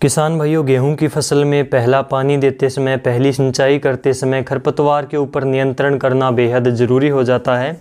किसान भाइयों, गेहूं की फसल में पहला पानी देते समय, पहली सिंचाई करते समय खरपतवार के ऊपर नियंत्रण करना बेहद ज़रूरी हो जाता है।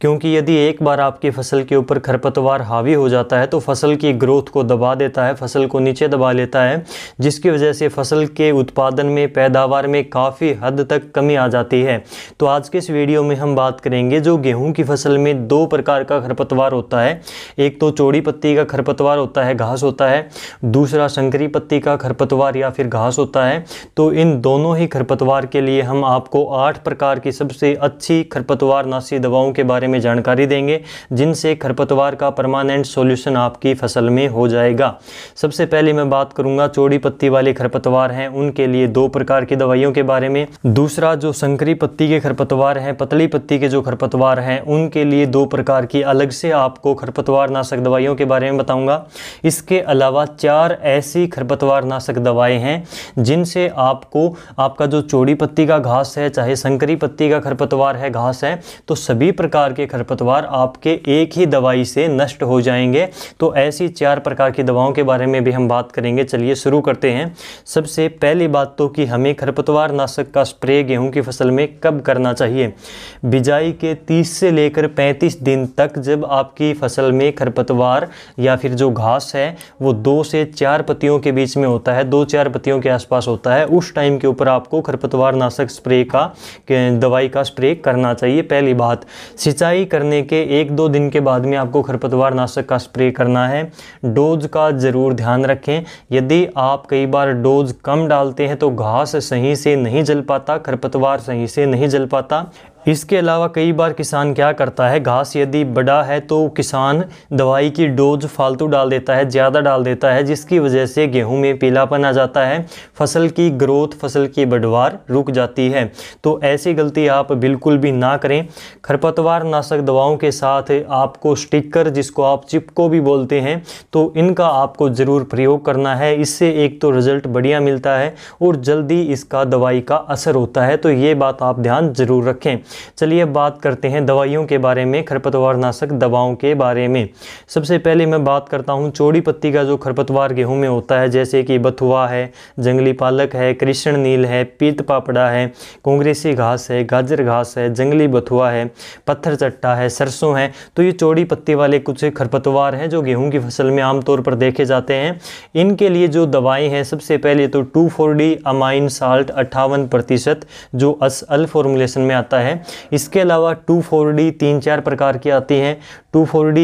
क्योंकि यदि एक बार आपकी फसल के ऊपर खरपतवार हावी हो जाता है तो फसल की ग्रोथ को दबा देता है, फसल को नीचे दबा लेता है, जिसकी वजह से फसल के उत्पादन में, पैदावार में काफ़ी हद तक कमी आ जाती है। तो आज के इस वीडियो में हम बात करेंगे जो गेहूँ की फसल में दो प्रकार का खरपतवार होता है। एक तो चौड़ी पत्ती का खरपतवार होता है, घास होता है, दूसरा संकरी पत्ती का खरपतवार या फिर घास होता है। तो इन दोनों ही खरपतवार के लिए हम आपको 8 प्रकार की सबसे अच्छी खरपतवार नाशी दवाओं के बारे में जानकारी देंगे, जिनसे खरपतवार का परमानेंट सॉल्यूशन आपकी फसल में हो जाएगा। सबसे पहले मैं बात करूंगा चौड़ी पत्ती वाले खरपतवार हैं उनके लिए 2 प्रकार की दवाइयों के बारे में। दूसरा जो संकरी पत्ती के खरपतवार हैं, पतली पत्ती के जो खरपतवार हैं, उनके लिए 2 प्रकार की अलग से आपको खरपतवार नाशक दवाइयों के बारे में बताऊंगा। इसके अलावा 4 ऐसी खरपतवार नाशक दवाएं हैं जिनसे आपको आपका जो चौड़ी पत्ती का घास है, चाहे संकरी पत्ती का खरपतवार है, घास है, तो सभी प्रकार के खरपतवार आपके एक ही दवाई से नष्ट हो जाएंगे। तो ऐसी 4 प्रकार की दवाओं के बारे में भी हम बात करेंगे। चलिए शुरू करते हैं। सबसे पहली बात तो कि हमें खरपतवार नाशक का स्प्रे गेहूं की फसल में कब करना चाहिए। बिजाई के 30 से लेकर 35 दिन तक जब आपकी फसल में खरपतवार या फिर जो घास है वो 2 से 4 पत्तियों के बीच में होता है, 2-4 पत्तियों के आसपास होता है, उस टाइम के ऊपर आपको खरपतवार नाशक स्प्रे का दवाई का स्प्रे करना चाहिए। पहली बात, सिंचाई करने के 1-2 दिन के बाद में आपको खरपतवार नाशक का स्प्रे करना है। डोज का ज़रूर ध्यान रखें। यदि आप कई बार डोज कम डालते हैं तो घास सही से नहीं जल पाता, खरपतवार सही से नहीं जल पाता। इसके अलावा कई बार किसान क्या करता है, घास यदि बड़ा है तो किसान दवाई की डोज फालतू डाल देता है, ज़्यादा डाल देता है, जिसकी वजह से गेहूं में पीलापन आ जाता है, फसल की ग्रोथ, फसल की बढ़वार रुक जाती है। तो ऐसी गलती आप बिल्कुल भी ना करें। खरपतवार नाशक दवाओं के साथ आपको स्टिकर, जिसको आप चिपको भी बोलते हैं, तो इनका आपको ज़रूर प्रयोग करना है। इससे एक तो रिज़ल्ट बढ़िया मिलता है और जल्दी इसका दवाई का असर होता है। तो ये बात आप ध्यान ज़रूर रखें। चलिए बात करते हैं दवाइयों के बारे में, खरपतवार नाशक दवाओं के बारे में। सबसे पहले मैं बात करता हूं चौड़ी पत्ती का जो खरपतवार गेहूं में होता है, जैसे कि बथुआ है, जंगली पालक है, कृष्ण नील है, पीत पापड़ा है, कांग्रेसी घास है, गाजर घास है, जंगली बथुआ है, पत्थर चट्टा है, सरसों है। तो ये चौड़ी पत्ती वाले कुछ खरपतवार हैं जो गेहूं की फसल में आमतौर पर देखे जाते हैं। इनके लिए जो दवाएं हैं, सबसे पहले तो 2,4-D अमाइन साल्ट 58% जो अल फॉर्मुलेशन में आता है। इसके अलावा 2,4-D 3-4 प्रकार की आती हैं। 2,4-D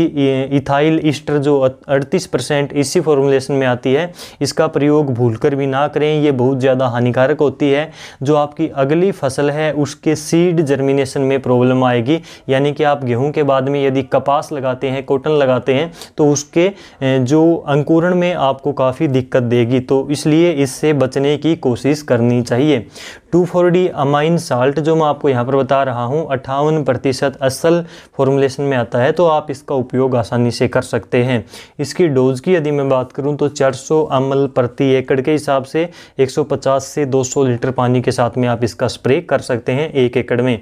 इथाइल ईस्टर जो 38% इसी फॉर्मुलेशन में आती है। इसका प्रयोग भूलकर भी ना करें, ये बहुत ज़्यादा हानिकारक होती है। जो आपकी अगली फसल है उसके सीड जर्मिनेशन में प्रॉब्लम आएगी। यानी कि आप गेहूं के बाद में यदि कपास लगाते हैं, कॉटन लगाते हैं, तो उसके जो अंकुरण में आपको काफ़ी दिक्कत देगी। तो इसलिए इससे बचने की कोशिश करनी चाहिए। 2,4-D अमाइन साल्ट जो मैं आपको यहाँ पर बता रहा हूँ 58% असल फॉर्मुलेशन में आता है, तो आप इसका उपयोग आसानी से कर सकते हैं। इसकी डोज की यदि मैं बात करूँ तो 400 ml प्रति एकड़ के हिसाब से 150 से 200 लीटर पानी के साथ में आप इसका स्प्रे कर सकते हैं 1 एकड़ में।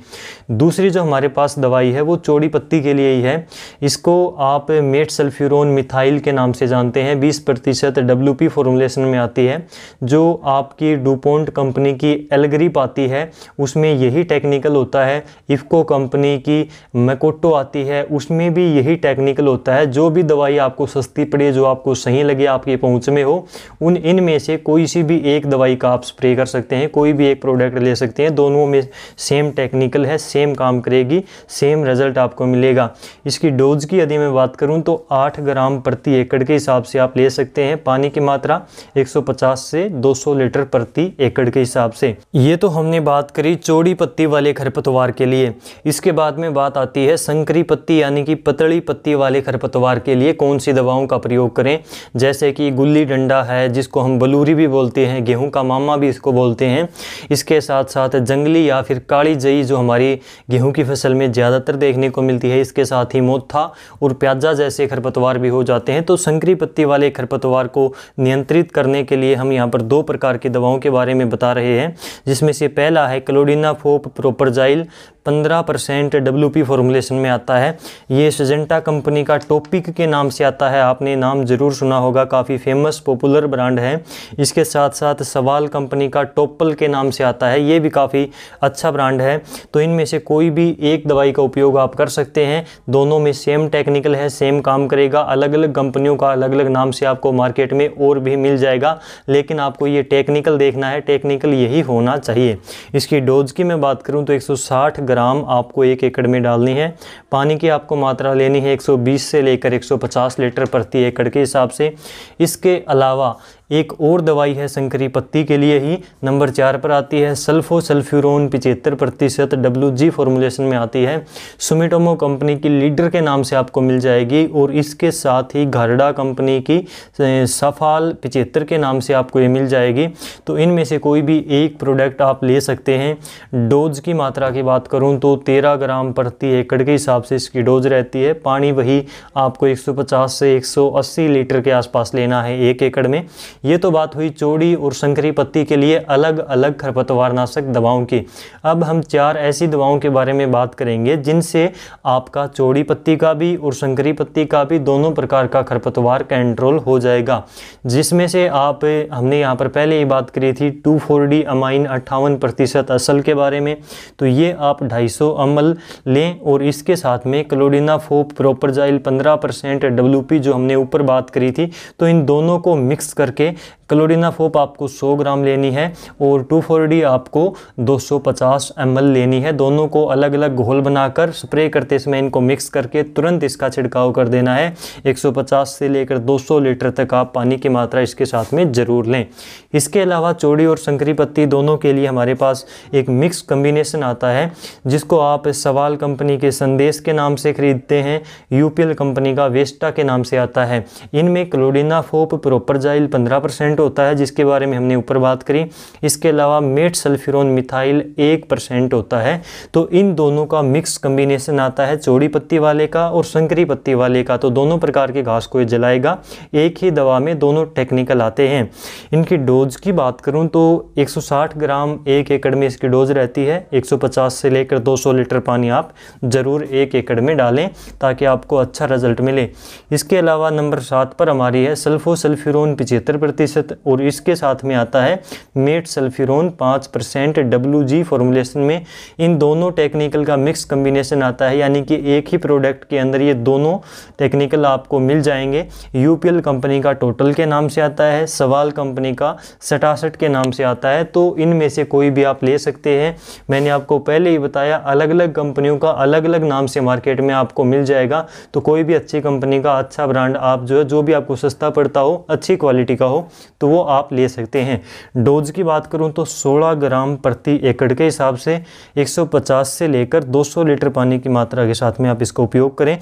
दूसरी जो हमारे पास दवाई है वो चौड़ी पत्ती के लिए ही है। इसको आप मेट सल्फ्यूरोन मिथाइल के नाम से जानते हैं। 20% WP फॉर्मुलेशन में आती है। जो आपकी डुपोंट कंपनी की एल्ग्रिप आती है उसमें यही टेक्निकल होता है। इफ्को कंपनी की मैकोटो आती है, उसमें भी यही टेक्निकल होता है। जो भी दवाई आपको सस्ती पड़े, जो आपको सही लगे, आपके पहुंच में हो, इनमें से कोई सी भी एक दवाई का आप स्प्रे कर सकते हैं। कोई भी एक प्रोडक्ट ले सकते हैं। दोनों में सेम टेक्निकल है, सेम काम करेगी, सेम रिजल्ट आपको मिलेगा। इसकी डोज की यदि मैं बात करूं तो 8 ग्राम प्रति एकड़ के हिसाब से आप ले सकते हैं। पानी की मात्रा 150 से 200 लीटर प्रति एकड़ के हिसाब से। ये तो हमने बात करी चौड़ी पत्ती वाले खरपतवार के लिए। इसके बाद में बात आती है संकरी पत्ती यानी कि पतली पत्ती वाले खरपतवार के लिए कौन सी दवाओं का प्रयोग करें। जैसे कि गुल्ली डंडा है, जिसको हम बलूरी भी बोलते हैं, गेहूं का मामा भी इसको बोलते हैं। इसके साथ साथ जंगली या फिर काली जई जो हमारी गेहूं की फसल में ज़्यादातर देखने को मिलती है। इसके साथ ही मोथा और प्याजा जैसे खरपतवार भी हो जाते हैं। तो संकरी पत्ती वाले खरपतवार को नियंत्रित करने के लिए हम यहाँ पर 2 प्रकार की दवाओं के बारे में बता रहे हैं, जिसमें से पहला है क्लोडिनाफोप प्रोपरजाइल 15% WP फॉर्मुलेशन में आता है। ये सिजेंटा कंपनी का टॉपिक के नाम से आता है, आपने नाम ज़रूर सुना होगा, काफ़ी फेमस पॉपुलर ब्रांड है। इसके साथ साथ सवाल कंपनी का टोपल के नाम से आता है, ये भी काफ़ी अच्छा ब्रांड है। तो इनमें से कोई भी एक दवाई का उपयोग आप कर सकते हैं, दोनों में सेम टेक्निकल है, सेम काम करेगा। अलग अलग कंपनियों का अलग अलग नाम से आपको मार्केट में और भी मिल जाएगा, लेकिन आपको ये टेक्निकल देखना है, टेक्निकल यही होना चाहिए। इसकी डोज की मैं बात करूं तो 160 ग्राम आपको 1 एकड़ में डालनी है। पानी की आपको मात्रा लेनी है 120 से लेकर 150 लीटर प्रति एकड़ के हिसाब से। इसके अलावा एक और दवाई है संकरी पत्ती के लिए ही, नंबर 4 पर आती है, सल्फोसल्फ्यूरोन 75% WG फॉर्मुलेशन में आती है। सुमिटोमो कंपनी की लीडर के नाम से आपको मिल जाएगी, और इसके साथ ही घरडा कंपनी की सफाल 75 के नाम से आपको ये मिल जाएगी। तो इनमें से कोई भी एक प्रोडक्ट आप ले सकते हैं। डोज की मात्रा की बात करूं तो 13 ग्राम प्रति एकड़ के हिसाब से इसकी डोज रहती है। पानी वही आपको 150 से 180 लीटर के आसपास लेना है 1 एकड़ में। ये तो बात हुई चौड़ी और संकरी पत्ती के लिए अलग अलग खरपतवारनाशक दवाओं की। अब हम 4 ऐसी दवाओं के बारे में बात करेंगे जिनसे आपका चौड़ी पत्ती का भी और संकरी पत्ती का भी दोनों प्रकार का खरपतवार कंट्रोल हो जाएगा। जिसमें से हमने यहाँ पर पहले ही बात करी थी 2,4-D अमाइन 58% असल के बारे में, तो ये आप 250 ml लें, और इसके साथ में क्लोडिनाफोप प्रोपरजाइल 15% WP जो हमने ऊपर बात करी थी, तो इन दोनों को मिक्स करके क्लोडिनाफोप आपको 100 ग्राम लेनी है और 2,4-D आपको 250 ml लेनी है। दोनों को अलग अलग घोल बनाकर स्प्रे करते समय इनको मिक्स करके तुरंत इसका छिड़काव कर देना है। 150 से लेकर 200 लीटर तक आप पानी की मात्रा इसके साथ में ज़रूर लें। इसके अलावा चौड़ी और संकरी पत्ती दोनों के लिए हमारे पास एक मिक्स कम्बिनेशन आता है, जिसको आप सवाल कंपनी के संदेश के नाम से खरीदते हैं, UPL कंपनी का वेस्टा के नाम से आता है। इनमें क्लोडिनाफोप प्रोपरजाइल 15% होता है, जिसके बारे में हमने ऊपर बात करी। इसके अलावा मेट सल्फ्यूरोन मिथाइल 1% होता है। तो इन दोनों का मिक्स कम्बिनेशन आता है, चौड़ी पत्ती वाले का और संकरी पत्ती वाले का। तो दोनों प्रकार के घास को ये जलाएगा। एक ही दवा में दोनों टेक्निकल आते हैं। इनकी डोज की बात करूं तो 160 ग्राम 1 एकड़ में इसकी डोज रहती है। 150 से लेकर 200 लीटर पानी आप ज़रूर 1 एकड़ में डालें ताकि आपको अच्छा रिजल्ट मिले। इसके अलावा नंबर 7 पर हमारी है सल्फोसल्फ्यूरोन 75%, और इसके साथ में आता है मेट सल्फ्यूरोन 5% WG फॉर्मुलेशन में। इन दोनों टेक्निकल का मिक्स कम्बिनेशन आता है, यानी कि एक ही प्रोडक्ट के अंदर ये दोनों टेक्निकल आपको मिल जाएंगे। UPL कंपनी का टोटल के नाम से आता है, सवाल कंपनी का 67 के नाम से आता है। तो इनमें से कोई भी आप ले सकते हैं। मैंने आपको पहले ही बताया अलग अलग कंपनियों का अलग अलग नाम से मार्केट में आपको मिल जाएगा। तो कोई भी अच्छी कंपनी का अच्छा ब्रांड आप जो भी आपको सस्ता पड़ता हो, अच्छी क्वालिटी का हो, तो वो आप ले सकते हैं। डोज की बात करूं तो 16 ग्राम प्रति एकड़ के हिसाब से 150 से लेकर 200 लीटर पानी की मात्रा के साथ में आप इसका उपयोग करें।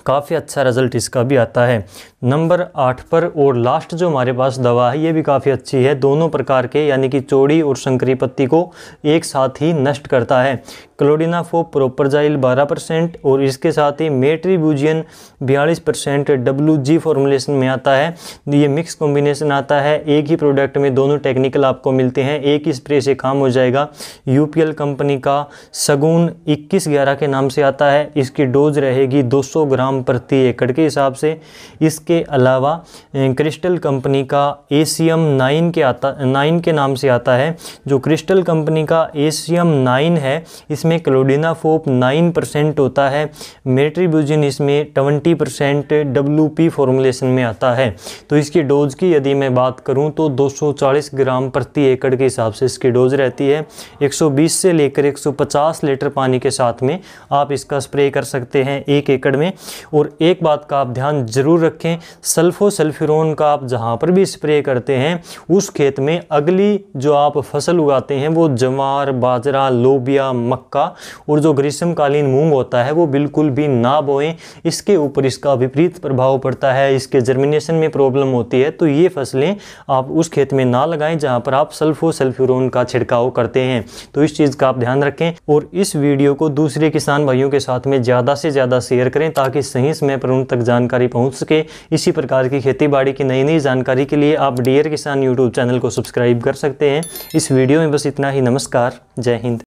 काफ़ी अच्छा रिजल्ट इसका भी आता है। नंबर 8 पर और लास्ट जो हमारे पास दवा है, ये भी काफ़ी अच्छी है। दोनों प्रकार के यानी कि चौड़ी और संकरी पत्ती को एक साथ ही नष्ट करता है। क्लोडिनाफोप प्रोपरजाइल 12% और इसके साथ ही मेट्रीब्यूजियन 42% WG फॉर्मुलेशन में आता है। ये मिक्स कॉम्बिनेशन आता है। एक ही प्रोडक्ट में दोनों टेक्निकल आपको मिलते हैं, एक ही स्प्रे से काम हो जाएगा। UPL कंपनी का सगुन 2111 के नाम से आता है। इसकी डोज रहेगी 200 ग्राम प्रति एकड़ के हिसाब से। इसके अलावा क्रिस्टल कंपनी का एशियम 9 के नाम से आता है। जो क्रिस्टल कंपनी का एशियम 9 है, इसमें क्लोडिनाफोप 9% होता है। मेट्रीब्यूजिन इसमें 20% WP फॉर्मुलेशन में आता है। तो इसकी डोज की यदि मैं बात करूं तो 240 ग्राम प्रति एकड़ के हिसाब से इसकी डोज रहती है। 120 से लेकर 150 लीटर पानी के साथ में आप इसका स्प्रे कर सकते हैं 1 एकड़ में। और एक बात का आप ध्यान जरूर रखें, सल्फोसल्फ्यूरोन का आप जहां पर भी स्प्रे करते हैं उस खेत में अगली जो आप फसल उगाते हैं वो ज्वार, बाजरा, लोबिया, मक्का और जो ग्रीष्मकालीन मूंग होता है वो बिल्कुल भी ना बोएं। इसके ऊपर इसका विपरीत प्रभाव पड़ता है, इसके जर्मिनेशन में प्रॉब्लम होती है। तो ये फसलें आप उस खेत में ना लगाएं जहां पर आप सल्फोसल्फ्यूरोन का छिड़काव करते हैं। तो इस चीज़ का आप ध्यान रखें और इस वीडियो को दूसरे किसान भाइयों के साथ में ज़्यादा से ज़्यादा शेयर करें ताकि सही समय पर उन तक जानकारी पहुंच सके। इसी प्रकार की खेती बाड़ी की नई नई जानकारी के लिए आप डियर किसान यूट्यूब चैनल को सब्सक्राइब कर सकते हैं। इस वीडियो में बस इतना ही। नमस्कार, जय हिंद।